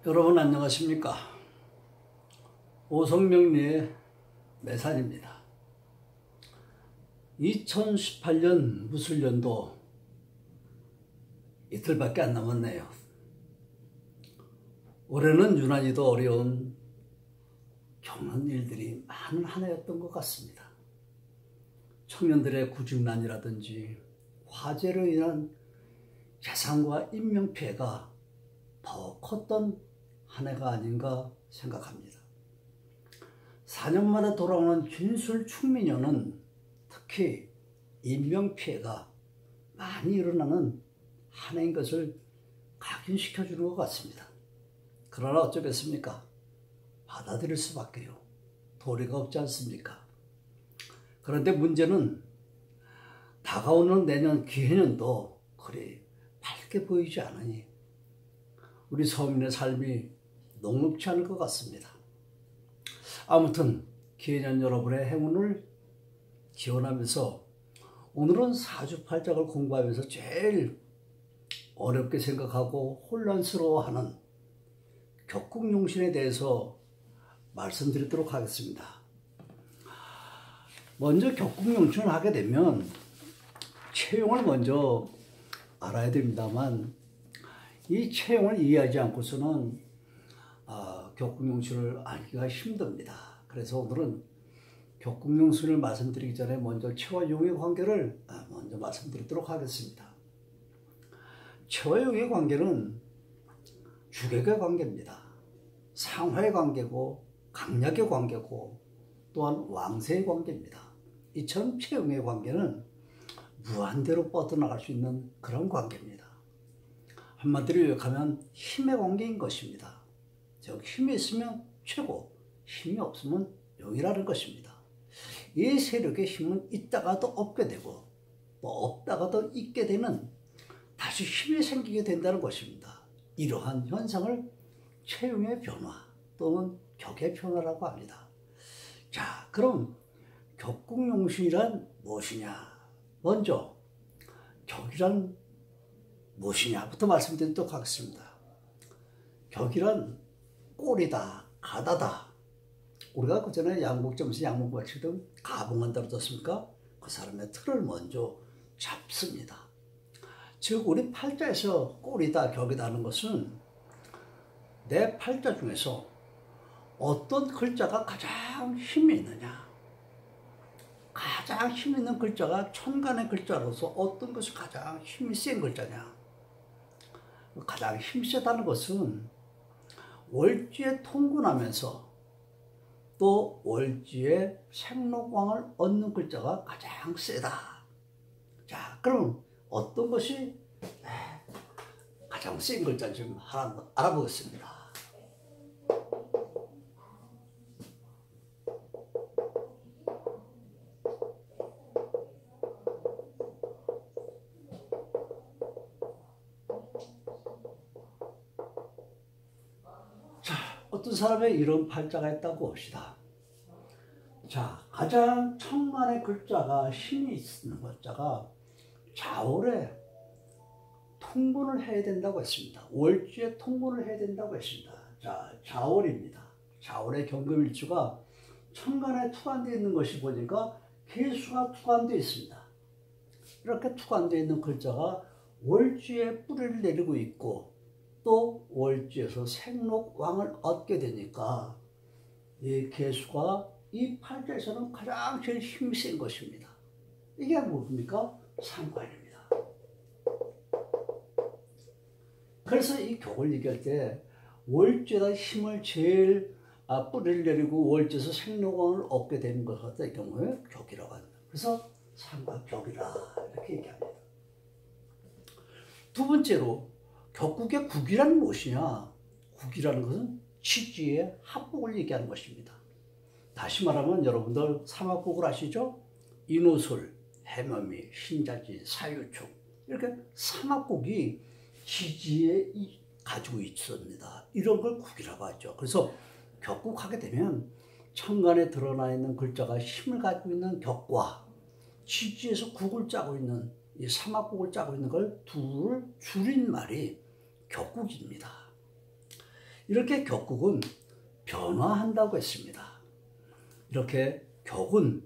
여러분 안녕하십니까? 오성명리의 매산입니다. 2018년 무술년도 이틀밖에 안 남았네요. 올해는 유난히도 어려운 겪는 일들이 많은 한 해였던 것 같습니다. 청년들의 구직난이라든지 화재로 인한 재산과 인명피해가 더 컸던 한 해가 아닌가 생각합니다. 4년마다 돌아오는 진술 충민년은 특히 인명피해가 많이 일어나는 한 해인 것을 각인시켜주는 것 같습니다. 그러나 어쩌겠습니까? 받아들일 수밖에요. 도리가 없지 않습니까? 그런데 문제는 다가오는 내년 기해년도 그리 밝게 보이지 않으니 우리 서민의 삶이 녹록지 않을 것 같습니다. 아무튼 기해년 여러분의 행운을 기원하면서 오늘은 사주팔자를 공부하면서 제일 어렵게 생각하고 혼란스러워하는 격국용신에 대해서 말씀드리도록 하겠습니다. 먼저 격국용신을 하게 되면 체형을 먼저 알아야 됩니다만 이 체형을 이해하지 않고서는 격국용신을 알기가 힘듭니다. 그래서 오늘은 격국용신을 말씀드리기 전에 먼저 체와 용의 관계를 먼저 말씀드리도록 하겠습니다. 체와 용의 관계는 주객의 관계입니다. 상화의 관계고 강약의 관계고 또한 왕세의 관계입니다. 이처럼 체용의 관계는 무한대로 뻗어나갈 수 있는 그런 관계입니다. 한마디로 요약하면 힘의 관계인 것입니다. 즉 힘이 있으면 최고, 힘이 없으면 용이라는 것입니다. 이 세력의 힘은 있다가도 없게 되고 또 없다가도 있게 되는 다시 힘이 생기게 된다는 것입니다. 이러한 현상을 체용의 변화 또는 격의 변화라고 합니다. 자, 그럼 격국용신이란 무엇이냐? 먼저 격이란 무엇이냐부터 말씀드리도록 하겠습니다. 격이란 꼴이다, 가다다. 우리가 그전에 양복점에서 양복을 치던 가봉한다고 들었습니까? 그 사람의 틀을 먼저 잡습니다. 즉 우리 팔자에서 꼴이다, 격이다 하는 것은 내 팔자 중에서 어떤 글자가 가장 힘이 있느냐, 가장 힘 있는 글자가 천간의 글자로서 어떤 것이 가장 힘이 센 글자냐. 가장 힘이 세다는 것은 월지에 통근하면서 또 월지에 생록왕을 얻는 글자가 가장 세다. 자, 그럼 어떤 것이 가장 센 글자인지 좀 하나 알아보겠습니다. 어떤 사람의 이런 팔자가 있다고 봅시다. 자, 가장 천간의 글자가 힘이 있는 글자가 자월에 통근을 해야 된다고 했습니다. 월지에 통근을 해야 된다고 했습니다. 자, 자월입니다. 자월의 경금일주가 천간에 투관되어 있는 것이 보니까 개수가 투관되어 있습니다. 이렇게 투관되어 있는 글자가 월지에 뿌리를 내리고 있고 또 월지에서 생록왕을 얻게 되니까 이 개수가 이 팔자에서는 가장 제일 힘이 센 것입니다. 이게 뭡니까? 상관입니다. 그래서 이 격을 얘기할 때 월지에다 힘을 제일 뿌리를 내리고 월지에서 생록왕을 얻게 되는 것 같은 경우에 격이라고 합니다. 그래서 상관격이라 이렇게 얘기합니다. 두 번째로 격국의 국이란 무엇이냐? 국이라는 것은 치지의 합복을 얘기하는 것입니다. 다시 말하면 여러분들 삼합국을 아시죠? 인호술, 해머미, 신자지, 사유축 이렇게 삼합국이 지지에 가지고 있습니다. 이런 걸 국이라고 하죠. 그래서 격국하게 되면 천간에 드러나 있는 글자가 힘을 가지고 있는 격과 지지에서 국을 짜고 있는 이 삼합국을 짜고 있는 걸 둘을 줄인 말이 격국입니다. 이렇게 격국은 변화한다고 했습니다. 이렇게 격은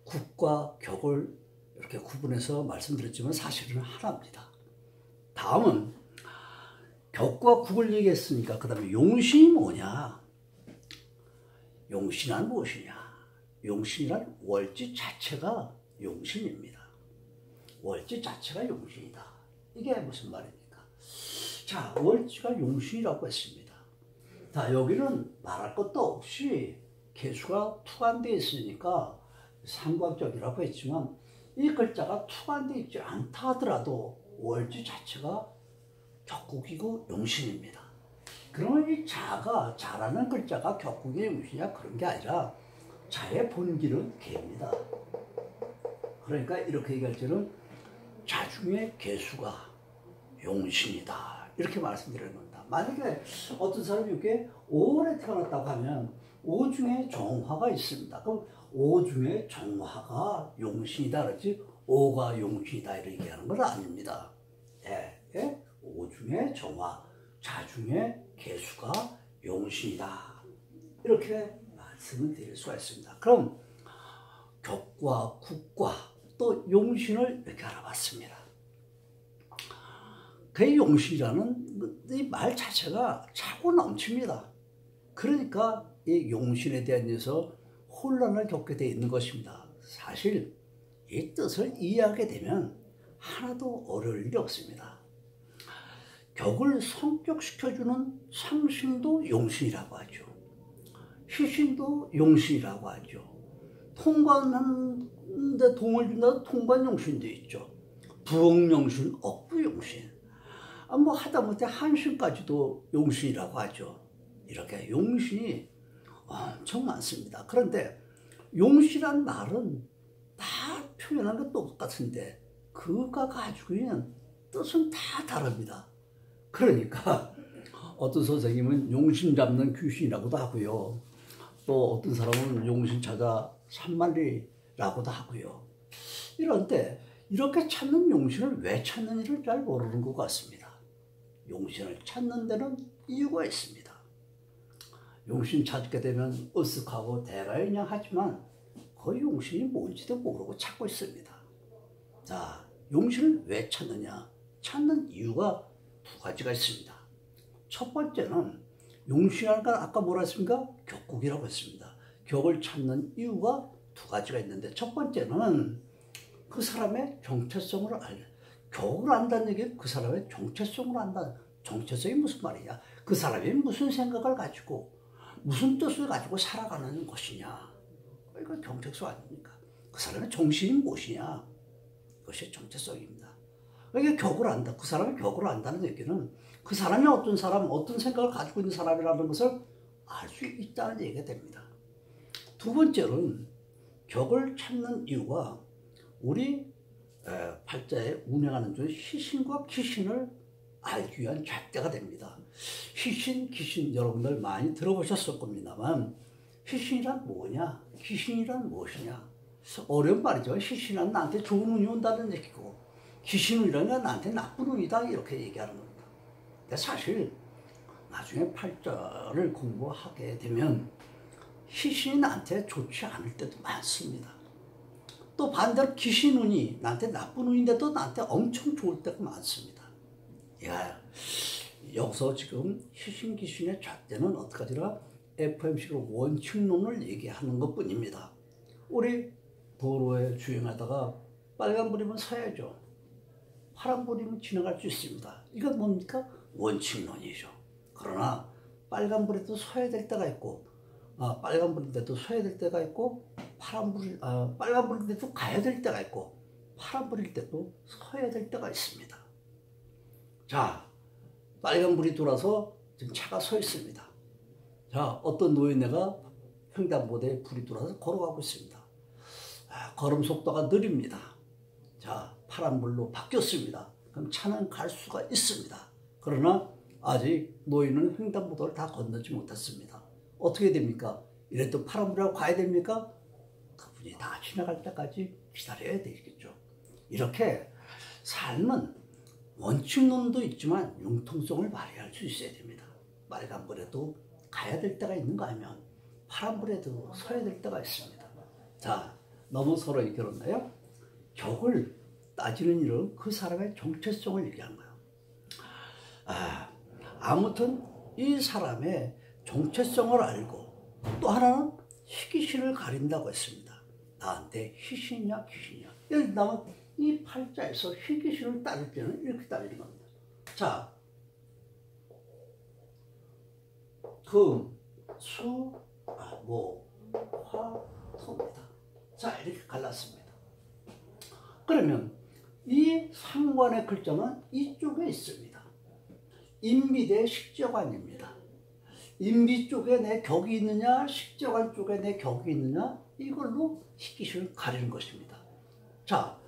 국과 격을 이렇게 구분해서 말씀드렸지만 사실은 하나입니다. 다음은 격과 국을 얘기했으니까 그 다음에 용신이 뭐냐? 용신은 무엇이냐? 용신이란 월지 자체가 용신입니다. 월지 자체가 용신이다. 이게 무슨 말입니까? 자, 월지가 용신이라고 했습니다. 자, 여기는 말할 것도 없이 개수가 투관되어 있으니까 삼각적이라고 했지만 이 글자가 투관되어 있지 않다 하더라도 월지 자체가 격국이고 용신입니다. 그러면 이 자라는 글자가 격국의 용신이야 그런 게 아니라 자의 본질은 개입니다. 그러니까 이렇게 얘기할 때는 자중의 개수가 용신이다 이렇게 말씀드리는 겁니다. 만약에 어떤 사람이 이렇게 5월에 태어났다고 하면 5 중에 정화가 있습니다. 그럼 5 중에 정화가 용신이다 그러지 5가 용신이다 이렇게 얘기하는 건 아닙니다. 예, 예? 5 중에 정화, 자중의 개수가 용신이다 이렇게 말씀을 드릴 수가 있습니다. 그럼 격과 국과 또 용신을 이렇게 알아봤습니다. 그 용신이라는 이 말 자체가 차고 넘칩니다. 그러니까 이 용신에 대해서 혼란을 겪게 되어 있는 것입니다. 사실 이 뜻을 이해하게 되면 하나도 어려울 일이 없습니다. 격을 성격시켜주는 상신도 용신이라고 하죠. 희신도 용신이라고 하죠. 통관하는데 동을 준다도 통관용신도 있죠. 부엉용신, 억부용신. 뭐 하다못해 한신까지도 용신이라고 하죠. 이렇게 용신이 엄청 많습니다. 그런데 용신이란 말은 다 표현한 건 똑같은데 그가 가지고 있는 뜻은 다 다릅니다. 그러니까 어떤 선생님은 용신 잡는 귀신이라고도 하고요. 또 어떤 사람은 용신 찾아 산만리라고도 하고요. 이런데 이렇게 찾는 용신을 왜 찾는지를 잘 모르는 것 같습니다. 용신을 찾는 데는 이유가 있습니다. 용신 찾게 되면 으쓱하고 대가연양하지만 그 용신이 뭔지도 모르고 찾고 있습니다. 자, 용신을 왜 찾느냐? 찾는 이유가 두 가지가 있습니다. 첫 번째는 용신이라는 건 아까 뭐라 했습니까? 격국이라고 했습니다. 격을 찾는 이유가 두 가지가 있는데 첫 번째는 그 사람의 정체성을 격을 안다는 얘기는 그 사람의 정체성을 안다. 정체성이 무슨 말이냐? 그 사람이 무슨 생각을 가지고 무슨 뜻을 가지고 살아가는 것이냐? 이거 정체성 아닙니까? 그 사람의 정신이 무엇이냐? 그것이 정체성입니다. 그러니까 격을 안다. 그 사람의 격을 안다는 얘기는 그 사람이 어떤 사람, 어떤 생각을 가지고 있는 사람이라는 것을 알 수 있다는 얘기가 됩니다. 두 번째는 격을 찾는 이유가 우리 팔자에 운행하는 중 희신과 기신을 알기 위한 잣대가 됩니다. 희신, 기신 여러분들 많이 들어보셨을 겁니다만 희신이란 뭐냐? 기신이란 무엇이냐? 어려운 말이죠. 희신은 나한테 좋은 운이 온다는 얘기고 기신이라는 건 나한테 나쁜 운이다 이렇게 얘기하는 겁니다. 근데 사실 나중에 팔자를 공부하게 되면 희신이 나한테 좋지 않을 때도 많습니다. 또 반대로 기신운이 나한테 나쁜 운인데도 나한테 엄청 좋을 때가 많습니다. 야, 여기서 지금 희신 기신의 잣대는 어떡하지라 FMC로 원칙론을 얘기하는 것 뿐입니다. 우리 도로에 주행하다가 빨간불이면 서야죠. 파란불이면 지나갈 수 있습니다. 이건 뭡니까? 원칙론이죠. 그러나 빨간불에도 서야 될 때가 있고 빨간불인데도 서야 될 때가 있고 빨간불인데도 가야 될 때가 있고 파란불일 때도 서야 될 때가 있습니다. 자, 빨간불이 돌아서 지금 차가 서 있습니다. 자, 어떤 노인네가 횡단보도에 불이 들어와서 걸어가고 있습니다. 걸음 속도가 느립니다. 자, 파란불로 바뀌었습니다. 그럼 차는 갈 수가 있습니다. 그러나 아직 노인은 횡단보도를 다 건너지 못했습니다. 어떻게 됩니까? 이래도 파란불이라고 가야 됩니까? 그분이 다 지나갈 때까지 기다려야 되겠죠. 이렇게 삶은 원칙론도 있지만 융통성을 발휘할 수 있어야 됩니다. 빨간불에도 가야 될 때가 있는 거 아니면 파란불에도 서야 될 때가 있습니다. 자, 너무 서로 이끌었나요? 격을 따지는 일은 그 사람의 정체성을 얘기하는 거예요. 아무튼 이 사람의 정체성을 알고 또 하나는 희귀신을 가린다고 했습니다. 나한테 희신이냐 귀신이냐. 예를 들면 이 팔자에서 희귀신을 따를 때는 이렇게 따르는 겁니다. 자, 금, 수, 목, 화, 토입니다. 자, 이렇게 갈랐습니다. 그러면 이 상관의 글자는 이쪽에 있습니다. 인비 대 식재관입니다. 인비 쪽에 내 격이 있느냐, 식재관 쪽에 내 격이 있느냐, 이걸로 희귀신을 가리는 것입니다. 자,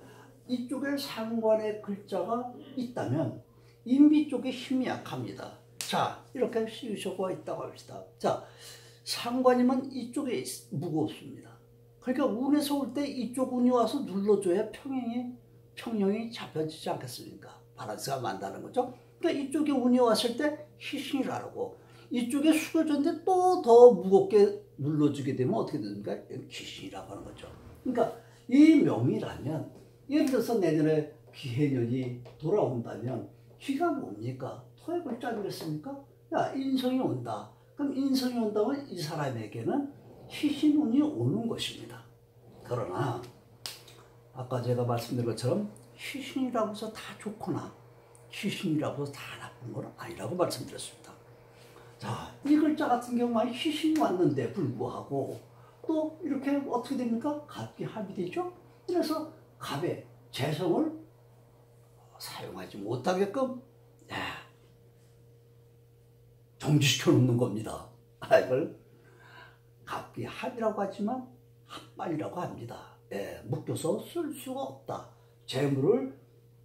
이쪽에 상관의 글자가 있다면 인비 쪽에 힘이 약합니다. 자, 이렇게 씌우셔가 있다고 합시다. 자, 상관이면 이쪽에 무겁습니다. 그러니까 운에서 올 때 이쪽 운이 와서 눌러줘야 평형이 잡혀지지 않겠습니까? 바란스가 만다는 거죠. 그러니까 이쪽에 운이 왔을 때 희신이라고, 이쪽에 숙여졌는데 또 더 무겁게 눌러주게 되면 어떻게 됩니까? 귀신이라고 하는 거죠. 그러니까 이 명이라면, 예를 들어서 내년에 기해년이 돌아온다면 기가 뭡니까? 토의 글자 아니겠습니까? 야, 인성이 온다. 그럼 인성이 온다면 이 사람에게는 희신운이 오는 것입니다. 그러나 아까 제가 말씀드린 것처럼 희신이라고 해서 다 좋거나 희신이라고 해서 다 나쁜 건 아니라고 말씀드렸습니다. 자, 이 글자 같은 경우는 희신이 왔는데 불구하고 또 이렇게 어떻게 됩니까? 갑기 합이 되죠. 그래서 갑의 재성을 사용하지 못하게끔 정지시켜 놓는 겁니다. 이걸 갑기 합이라고 하지만 합반이라고 합니다. 묶여서 쓸 수가 없다. 재물을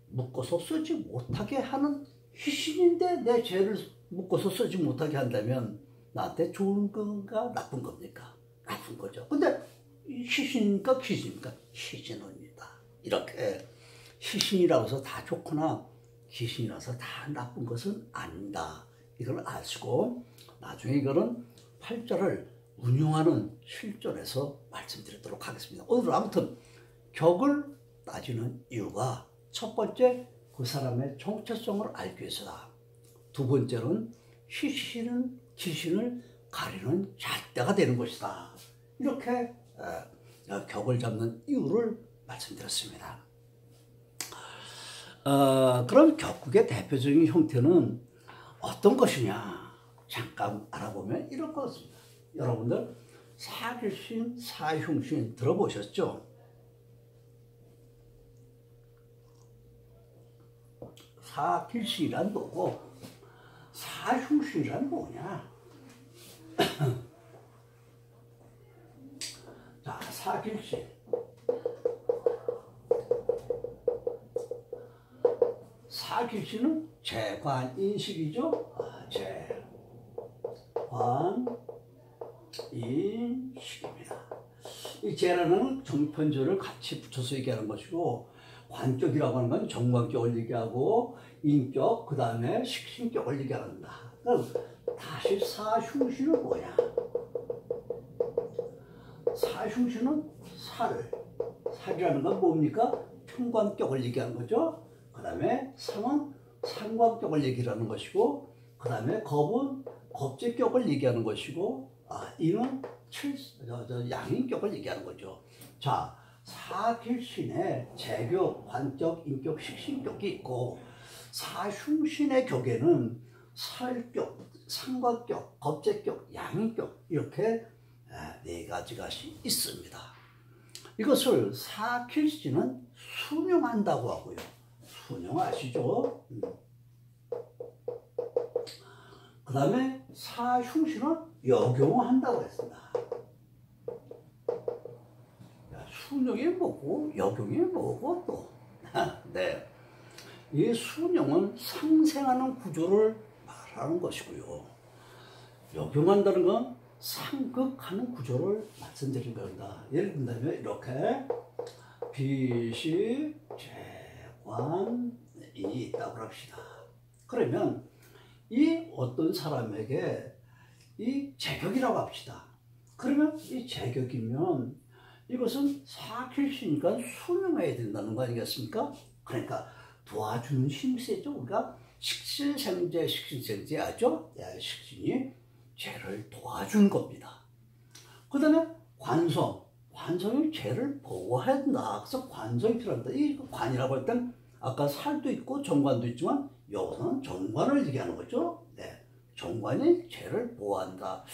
묶어서 쓰지 못하게 하는 희신인데 내 죄를 묶어서 쓰지 못하게 한다면 나한테 좋은 건가 나쁜 겁니까? 나쁜 거죠. 근데 희신이니까 귀신이니까 희신입니다. 이렇게 희신이라고 해서 다 좋거나 귀신이라서 다 나쁜 것은 아니다. 이걸 아시고 나중에 이거는 팔자를 운용하는 실전에서 말씀드리도록 하겠습니다. 오늘은 아무튼 격을 따지는 이유가 첫 번째 그 사람의 정체성을 알기 위해서다. 두 번째는 희신은 귀신을 가리는 잣대가 되는 것이다. 이렇게 격을 잡는 이유를 말씀드렸습니다. 그럼 격국의 대표적인 형태는 어떤 것이냐 잠깐 알아보면 이런 것입니다. 여러분들 사길신, 사흉신 들어보셨죠? 사길신이란 뭐고 사흉신이란 뭐냐? 자, 사길신. 사길신은 재관인식이죠. 재관인식입니다. 이 재라는 정편조를 같이 붙여서 얘기하는 것이고, 관격이라고 하는 건 정관격을 얘기하고, 인격, 그 다음에 식신격을 얘기한다. 그럼 다시 사흉신은 뭐냐? 사흉신은 살이라는 건 뭡니까? 평관격을 얘기하는 거죠. 그 다음에 상은 상관격을 얘기하는 것이고, 그 다음에 겁은 겁제격을 얘기하는 것이고, 이는 양인격을 얘기하는 거죠. 자, 사길신에 재격, 관격, 인격, 식신격이 있고, 사흉신의 격에는 살격, 상관격, 겁제격, 양인격 이렇게 네 가지가 있습니다. 이것을 사길신은 순용한다고 하고요. 순용 아시죠? 그 다음에 사흉신은 역용한다고 했습니다. 순용이 뭐고 역용이 뭐고 또 네. 이 순용은 상생하는 구조를 말하는 것이고요. 역용한다는 건 상극하는 구조를 말씀드린 겁니다. 예를 든다면 이렇게 비식, 재관이 있다고 합시다. 그러면 이 어떤 사람에게 이 제격이라고 합시다. 그러면 이 제격이면 이것은 사킬시니까 수명해야 된다는 거 아니겠습니까? 그러니까 도와주는 힘이 세죠. 우리가 식신생재, 식신생재 하죠? 식신이 죄를 도와주는 겁니다. 그 다음에 관성이 죄를 보호해야 된다. 그래서 관성이 필요합니다. 이 관이라고 할 땐 아까 살도 있고 정관도 있지만 여기서는 정관을 얘기하는 거죠. 네, 정관이 죄를 보호한다.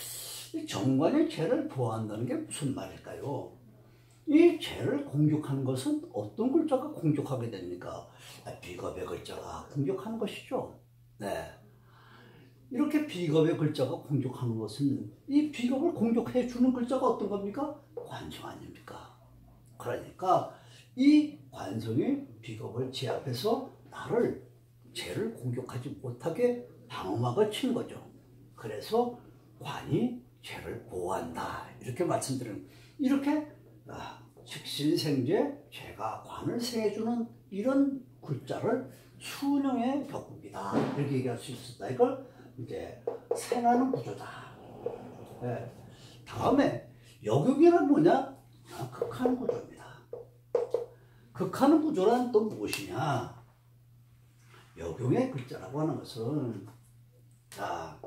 이 정관이 죄를 보호한다는 게 무슨 말일까요? 이 죄를 공격하는 것은 어떤 글자가 공격하게 됩니까? 비겁의 글자가 공격하는 것이죠. 네. 이렇게 비겁의 글자가 공격하는 것은 이 비겁을 공격해 주는 글자가 어떤 겁니까? 관성 아닙니까? 그러니까 이 관성이 비겁을 제압해서 나를 죄를 공격하지 못하게 방어막을 친 거죠. 그래서 관이 죄를 보호한다. 이렇게 말씀드리는 이렇게 식신생재 죄가 관을 생해주는 이런 글자를 수령의 격국이다. 이렇게 얘기할 수 있었다. 이걸 이제 생하는 구조다. 네. 다음에 역용이란 뭐냐? 극하는 구조입니다. 극하는 구조란 또 무엇이냐? 역용의 글자라고 하는 것은 자,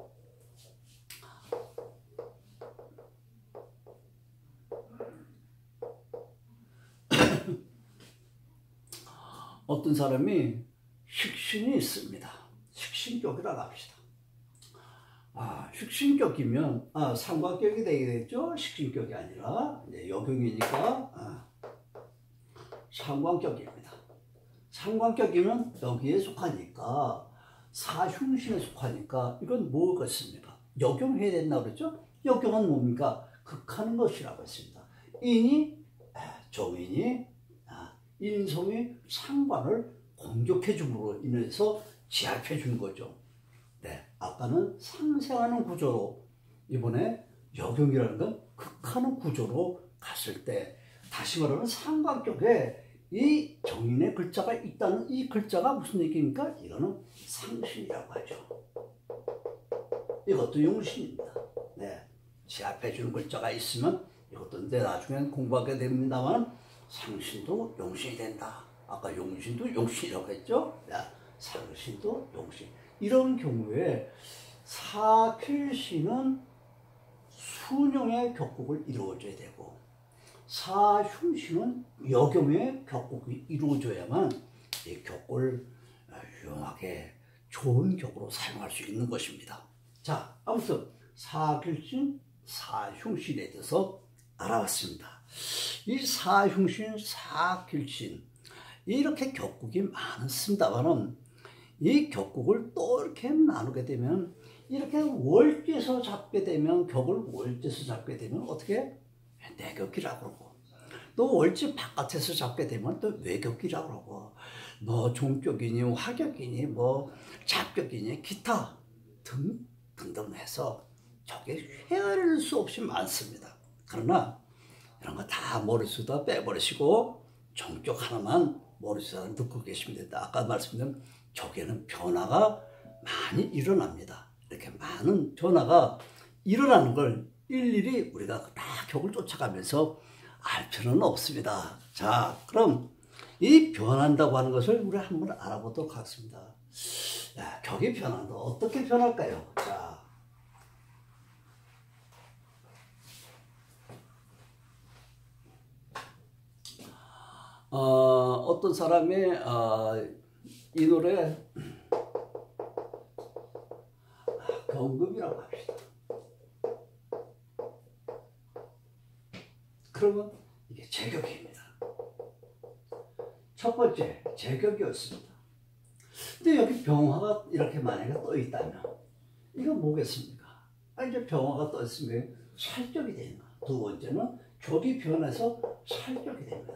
어떤 사람이 식신이 있습니다. 식신격이라고 합시다. 식신격이면 삼관격이 되겠죠. 식신격이 아니라 이제 역용이니까 삼관격입니다. 삼관격이면 여기에 속하니까 사흉신에 속하니까 이건 뭐겠습니까? 역용해야 된다고 그랬죠. 역용은 뭡니까? 극하는 것이라고 했습니다. 인이 정인이 인성이 상관을 공격해 줌으로 인해서 제압해 준 거죠. 네, 아까는 상생하는 구조로 이번에 역용이라는 건 극하는 구조로 갔을 때 다시 말하면 상관격에 이 정인의 글자가 있다는 이 글자가 무슨 얘기입니까? 이거는 상신이라고 하죠. 이것도 용신입니다. 네, 제압해 주는 글자가 있으면 이것도 이제 나중에 공부하게 됩니다만 상신도 용신이 된다. 아까 용신도 용신이라고 했죠? 상신도 용신. 이런 경우에 사필신은 수령의 격국을 이루어줘야 되고 사흉신은 역용의 격국이 이루어져야만 이 격을 유용하게 좋은 격으로 사용할 수 있는 것입니다. 자, 아무튼 사필신, 사흉신에 대해서 알아봤습니다. 이 사흉신, 사필신 이렇게 격국이 많습니다만은 이 격국을 또 이렇게 나누게 되면 이렇게 월지에서 잡게 되면 격을 월지에서 잡게 되면 어떻게 내격이라고 그러고 또 월지 바깥에서 잡게 되면 또 외격이라고 그러고 뭐 종격이니 화격이니 뭐 잡격이니 기타 등등 해서 저게 헤아릴 수 없이 많습니다. 그러나 이런 거 다 머릿속에다 빼버리시고 종격 하나만 머릿속에 넣고 계시면 된다. 아까 말씀드린 격에는 변화가 많이 일어납니다. 이렇게 많은 변화가 일어나는 걸 일일이 우리가 다 격을 쫓아가면서 알 필요는 없습니다. 자, 그럼 이 변한다고 하는 것을 우리 한번 알아보도록 하겠습니다. 격이 변한다. 어떻게 변할까요? 자, 어떤 사람이 이 노래 경금이라고 합시다. 그러면 이게 제격입니다. 첫 번째 제격이었습니다. 근데 여기 병화가 이렇게 만약에 떠 있다면 이건 뭐겠습니까? 이제 병화가 떠 있으면 살격이 되는 거야. 두 번째는 격이 변해서 살격이 됩니다.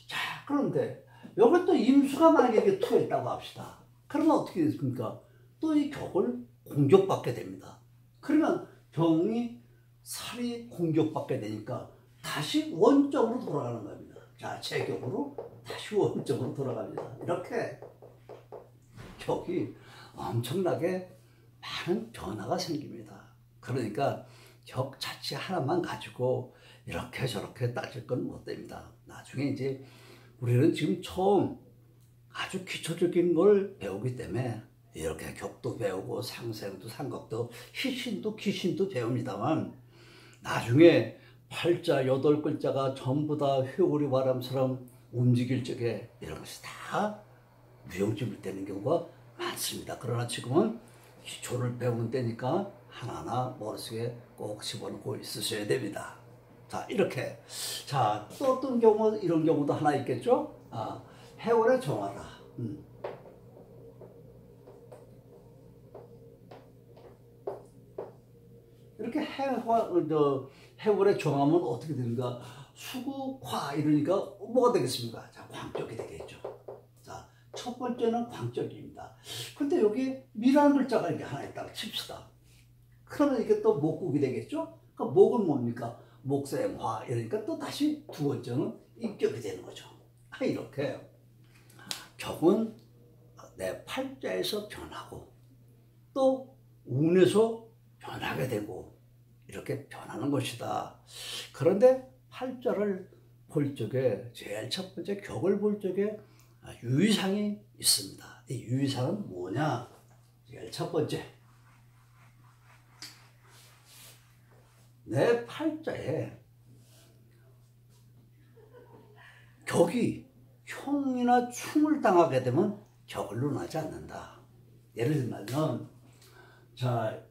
자, 그런데 여기 또 임수가 만약에 투에 있다고 합시다. 그러면 어떻게 됐습니까? 또 이 격을 공격받게 됩니다. 그러면 병이 살이 공격받게 되니까 다시 원점으로 돌아가는 겁니다. 자, 제격으로 다시 원점으로 돌아갑니다. 이렇게 격이 엄청나게 많은 변화가 생깁니다. 그러니까 격 자체 하나만 가지고 이렇게 저렇게 따질 건 못 됩니다. 나중에 이제 우리는 지금 처음 아주 기초적인 걸 배우기 때문에 이렇게 격도 배우고 상생도 상각도 희신도 귀신도 배웁니다만 나중에 팔자 8글자가 전부 다 회오리 바람처럼 움직일 적에 이런 것이 다 무용지물 되는 경우가 많습니다. 그러나 지금은 기초를 배우는 때니까 하나하나 머릿속에 꼭 집어넣고 있으셔야 됩니다. 자, 이렇게. 자, 또 어떤 경우, 이런 경우도 하나 있겠죠? 해월의 정화다. 이렇게 해월의 정하면 어떻게 되는가? 수국화 이러니까 뭐가 되겠습니까? 자, 광적이 되겠죠. 자, 첫 번째는 광적입니다. 근데 여기 미라는 글자가 이렇게 하나 있다고 칩시다. 그러면 이게 또 목국이 되겠죠? 그러니까 목은 뭡니까? 목생화 이러니까 또 다시 두 번째는 인격이 되는 거죠. 이렇게 격은 내 팔자에서 변하고 또 운에서 변하게 되고 이렇게 변하는 것이다. 그런데 팔자를 볼 적에 제일 첫 번째 격을 볼 적에 유의사항이 있습니다. 이 유의사항은 뭐냐? 제일 첫 번째, 내 팔자에 격이 형이나 충을 당하게 되면 격을 논하지 않는다. 예를 들면 자,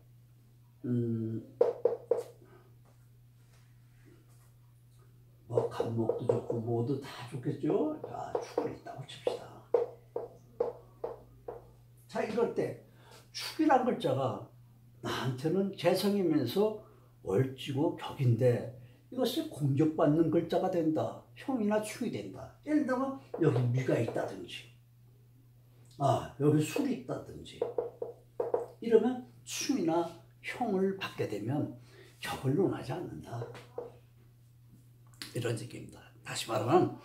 뭐 간목도 좋고 뭐도 다 좋겠죠. 자, 축을 있다고 칩시다. 자, 이럴 때 축이란 글자가 나한테는 재성이면서 월지고 격인데 이것이 공격받는 글자가 된다. 형이나 축이 된다. 예를 들면 여기 미가 있다든지 여기 술이 있다든지 이러면 축이나 형을 받게 되면 격을 논하지 않는다. 이런 얘기입니다. 다시 말하면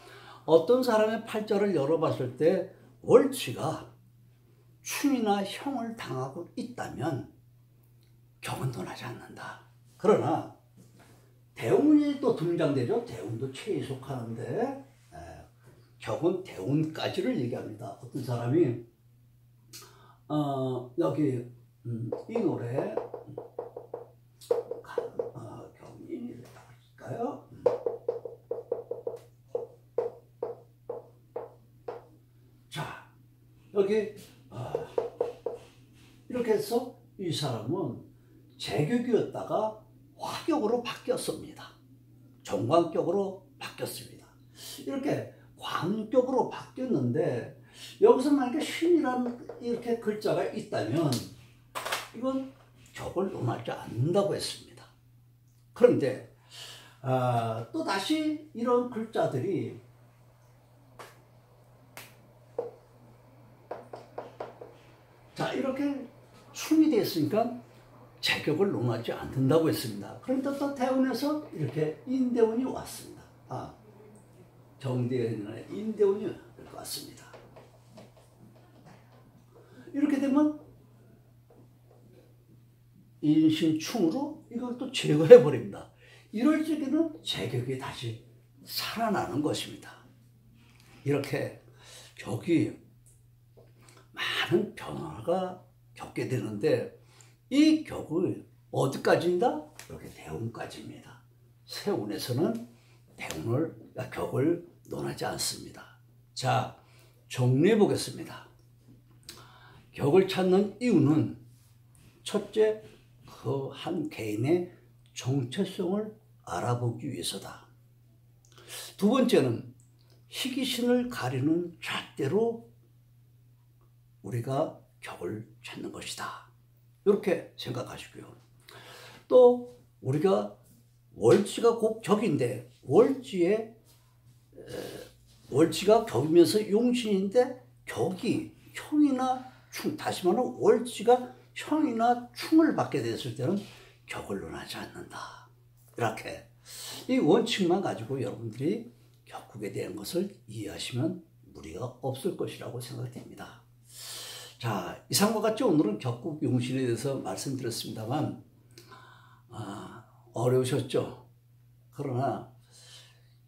어떤 사람의 팔자를 열어봤을 때 월치가 충이나 형을 당하고 있다면 격은 논하지 않는다. 그러나 대운이 또 등장되죠. 대운도 체에 속하는데 격은 대운까지를 얘기합니다. 어떤 사람이 여기 이 노래 경인이라고 할까요? 자, 여기 이렇게 해서 이 사람은 재격이었다가 화격으로 바뀌었습니다. 정관격으로 바뀌었습니다. 이렇게 관격으로 바뀌었는데 여기서 만약에 신이라는 이렇게 글자가 있다면 이건 격을 논하지 않는다고 했습니다. 그런데 또 다시 이런 글자들이 자, 이렇게 충이 됐으니까 재격을 논하지 않는다고 했습니다. 그런데 또 대운에서 이렇게 인대운이 왔습니다. 정대운이나 인대운이 왔습니다. 이렇게 되면 인신충으로 이걸 또 제거해 버립니다. 이럴 적에는 재격이 다시 살아나는 것입니다. 이렇게 격이 많은 변화가 겪게 되는데 이 격을 어디까지인가? 이렇게 대운까지입니다. 세운에서는 격을 논하지 않습니다. 자, 정리해 보겠습니다. 격을 찾는 이유는 첫째, 그 한 개인의 정체성을 알아보기 위해서다. 두 번째는 희귀신을 가리는 잣대로 우리가 격을 찾는 것이다. 이렇게 생각하시고요. 또 우리가 월지가 곧 격인데 월지가 격이면서 용신인데 격이 형이나 충, 다시 말하면 월지가 형이나 충을 받게 됐을 때는 격을 논하지 않는다. 이렇게 이 원칙만 가지고 여러분들이 격국에 대한 것을 이해하시면 무리가 없을 것이라고 생각됩니다. 자, 이상과 같이 오늘은 격국용신에 대해서 말씀드렸습니다만 어려우셨죠? 그러나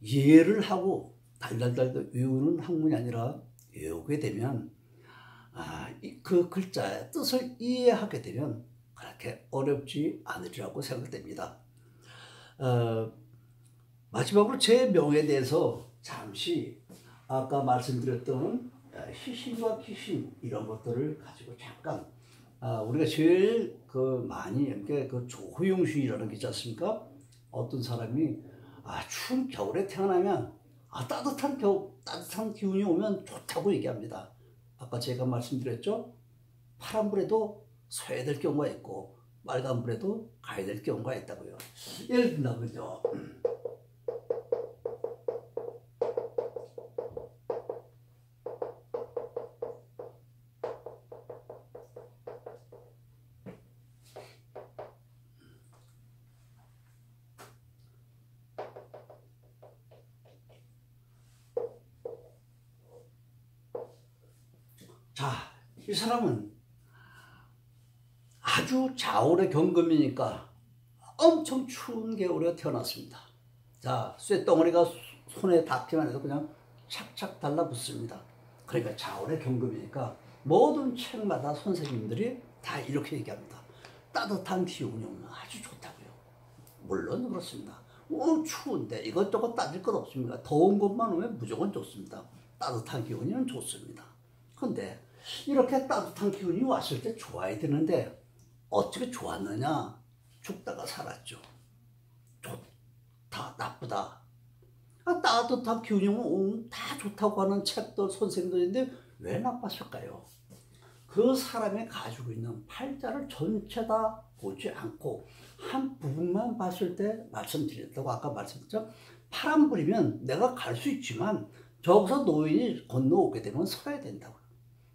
이해를 하고 달달달 외우는 학문이 아니라 외우게 되면 그 글자의 뜻을 이해하게 되면 그렇게 어렵지 않으리라고 생각됩니다. 마지막으로 제 명에 대해서 잠시 아까 말씀드렸던 희신과 귀신 이런 것들을 가지고 잠깐 우리가 제일 많이 이렇게 조호용신이라는 게 있지 않습니까? 어떤 사람이 추운 겨울에 태어나면 따뜻한 기운이 오면 좋다고 얘기합니다. 아까 제가 말씀드렸죠? 파란불에도 서야 될 경우가 있고 빨간불에도 가야 될 경우가 있다고요. 예를 든다면요. 자, 이 사람은 아주 자월의 경금이니까 엄청 추운 겨울에 태어났습니다. 자, 쇳덩어리가 손에 닿기만 해도 그냥 착착 달라붙습니다. 그러니까 자월의 경금이니까 모든 책마다 선생님들이 다 이렇게 얘기합니다. 따뜻한 기운이 오면 아주 좋다고요. 물론 그렇습니다. 추운데 이것저것 따질 것 없습니다. 더운 것만 오면 무조건 좋습니다. 따뜻한 기운이면 좋습니다. 근데 이렇게 따뜻한 기운이 왔을 때 좋아야 되는데 어떻게 좋았느냐? 죽다가 살았죠. 좋다, 나쁘다. 따뜻한 기운이 오면 다 좋다고 하는 책들 선생님들인데 왜 나빴을까요? 그 사람이 가지고 있는 팔자를 전체 다 보지 않고 한 부분만 봤을 때 말씀드렸다고 아까 말씀드렸죠. 파란불이면 내가 갈 수 있지만 저기서 노인이 건너오게 되면 서야 된다고요.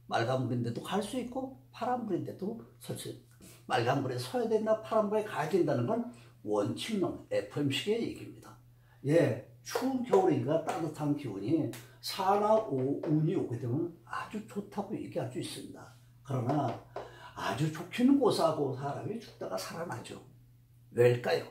빨간불인데도 갈 수 있고 파란불인데도 설 수 있고 빨간불에 서야 된다, 파란불에 가야 된다는 건 원칙론, FM식의 얘기입니다. 예, 추운 겨울이니까 따뜻한 기운이 운이 오게 되면 아주 좋다고 얘기할 수 있습니다. 그러나 아주 좋기는 고사하고 사람이 죽다가 살아나죠. 왜일까요?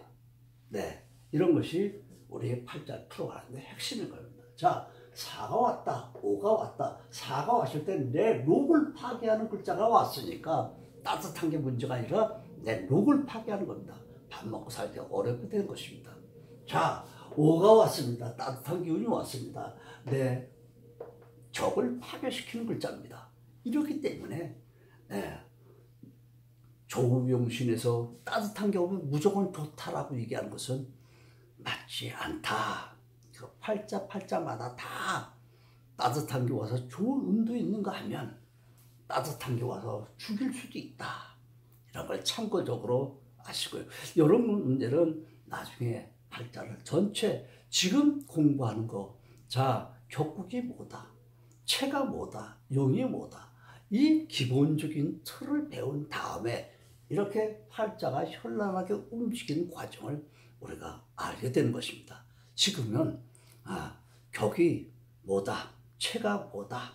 네, 이런 것이 우리의 팔자를 풀어가는데 핵심인 겁니다. 자, 4가 왔다, 5가 왔다. 4가 왔을 때 내 록을 파괴하는 글자가 왔으니까 따뜻한 게 문제가 아니라 내 록을 파괴하는 겁니다. 밥 먹고 살 때 어렵게 되는 것입니다. 자, 5가 왔습니다. 따뜻한 기운이 왔습니다. 내 적을 파괴시키는 글자입니다. 이렇기 때문에 조우용신에서 따뜻한 게 오면 무조건 좋다라고 얘기하는 것은 맞지 않다. 그 팔자마다 다 따뜻한 게 와서 좋은 운도 있는가 하면 따뜻한 게 와서 죽일 수도 있다. 이런 걸 참고적으로 아시고요. 이런 문제는 나중에 팔자를 전체 지금 공부하는 거, 자, 격국이 뭐다, 체가 뭐다, 용이 뭐다, 이 기본적인 틀을 배운 다음에 이렇게 팔자가 현란하게 움직이는 과정을 우리가 알게 되는 것입니다. 지금은 격이 뭐다, 체가 뭐다,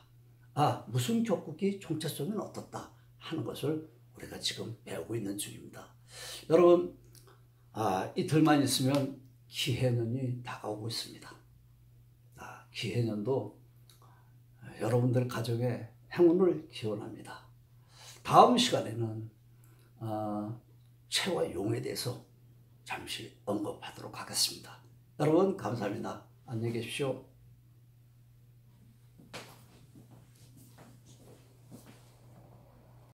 무슨 격국이 정체성은 어떻다 하는 것을 우리가 지금 배우고 있는 중입니다. 여러분, 이틀만 있으면 기해년이 다가오고 있습니다. 기해년도 여러분들 가정에 행운을 기원합니다. 다음 시간에는 체와 용에 대해서 잠시 언급하도록 하겠습니다. 여러분 감사합니다. 안녕히 계십시오.